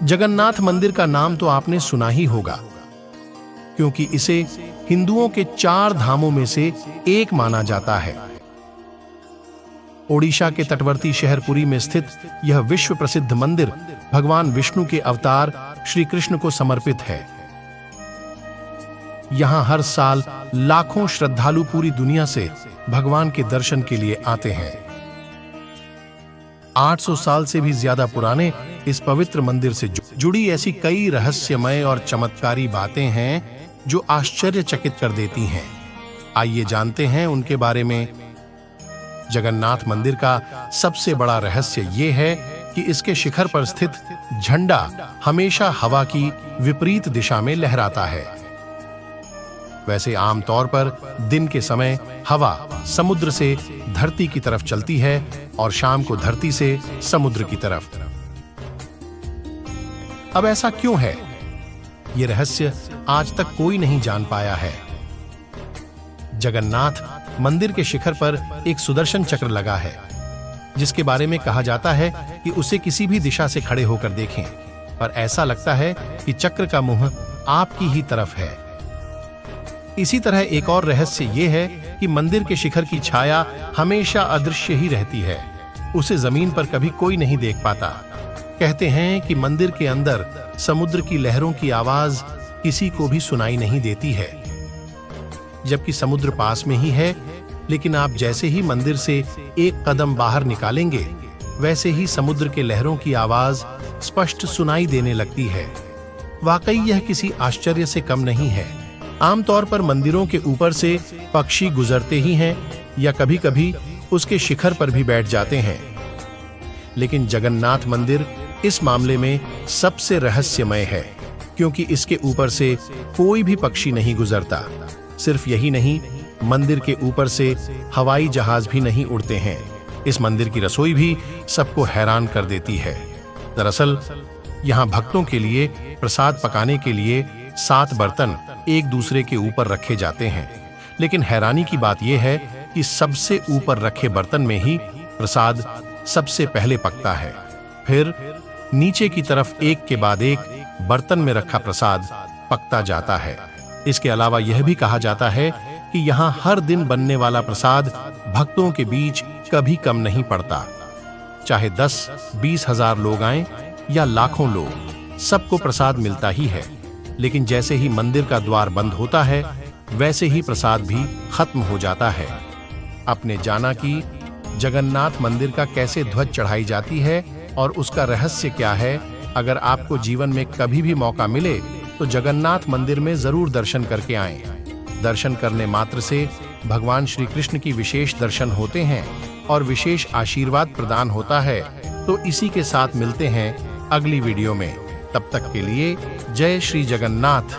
जगन्नाथ मंदिर का नाम तो आपने सुना ही होगा, क्योंकि इसे हिंदुओं के 4 धामों में से एक माना जाता है। ओडिशा के तटवर्ती शहर पुरी में स्थित यह विश्व प्रसिद्ध मंदिर भगवान विष्णु के अवतार श्री कृष्ण को समर्पित है। यहां हर साल लाखों श्रद्धालु पूरी दुनिया से भगवान के दर्शन के लिए आते हैं। 800 साल से भी ज्यादा पुराने इस पवित्र मंदिर से जुड़ी ऐसी कई रहस्यमय और चमत्कारी बातें हैं जो आश्चर्यचकित कर देती हैं। आइए जानते हैं उनके बारे में। जगन्नाथ मंदिर का सबसे बड़ा रहस्य यह है कि इसके शिखर पर स्थित झंडा हमेशा हवा की विपरीत दिशा में लहराता है। वैसे आमतौर पर दिन के समय हवा समुद्र से धरती की तरफ चलती है और शाम को धरती से समुद्र की तरफ। अब ऐसा क्यों है? यह रहस्य आज तक कोई नहीं जान पाया है। जगन्नाथ मंदिर के शिखर पर एक सुदर्शन चक्र लगा है, जिसके बारे में कहा जाता है कि उसे किसी भी दिशा से खड़े होकर देखें, पर ऐसा लगता है कि चक्र का मुंह आपकी ही तरफ है। इसी तरह एक और रहस्य यह है कि मंदिर के शिखर की छाया हमेशा अदृश्य ही रहती है। उसे जमीन पर कभी कोई नहीं देख पाता। कहते हैं कि मंदिर के अंदर समुद्र की लहरों की आवाज किसी को भी सुनाई नहीं देती है, जबकि समुद्र पास में ही है। लेकिन आप जैसे ही मंदिर से एक कदम बाहर निकालेंगे, वैसे ही समुद्र के लहरों की आवाज स्पष्ट सुनाई देने लगती है। वाकई यह किसी आश्चर्य से कम नहीं है। आमतौर पर मंदिरों के ऊपर से पक्षी गुजरते ही हैं या कभी-कभी उसके शिखर पर भी बैठ जाते हैं, लेकिन जगन्नाथ मंदिर इस मामले में सबसे रहस्यमय है, क्योंकि इसके ऊपर से कोई भी पक्षी नहीं गुजरता। सिर्फ यही नहीं, मंदिर के ऊपर से हवाई जहाज भी नहीं उड़ते हैं। इस मंदिर की रसोई भी सबको हैरान कर देती है। दरअसल यहाँ भक्तों के लिए प्रसाद पकाने के लिए 7 बर्तन एक दूसरे के ऊपर रखे जाते हैं, लेकिन हैरानी की बात यह है कि सबसे ऊपर रखे बर्तन में ही प्रसाद सबसे पहले पकता है। फिर नीचे की तरफ एक के बाद एक बर्तन में रखा प्रसाद पकता जाता है। इसके अलावा यह भी कहा जाता है कि यहाँ हर दिन बनने वाला प्रसाद भक्तों के बीच कभी कम नहीं पड़ता। चाहे 10-20 हजार लोग आएं या लाखों लोग, सबको प्रसाद मिलता ही है। लेकिन जैसे ही मंदिर का द्वार बंद होता है, वैसे ही प्रसाद भी खत्म हो जाता है। आपने जाना कि जगन्नाथ मंदिर का कैसे ध्वज चढ़ाई जाती है और उसका रहस्य क्या है? अगर आपको जीवन में कभी भी मौका मिले तो जगन्नाथ मंदिर में जरूर दर्शन करके आएं। दर्शन करने मात्र से भगवान श्री कृष्ण की विशेष दर्शन होते हैं और विशेष आशीर्वाद प्रदान होता है। तो इसी के साथ मिलते हैं अगली वीडियो में। तब तक के लिए जय श्री जगन्नाथ।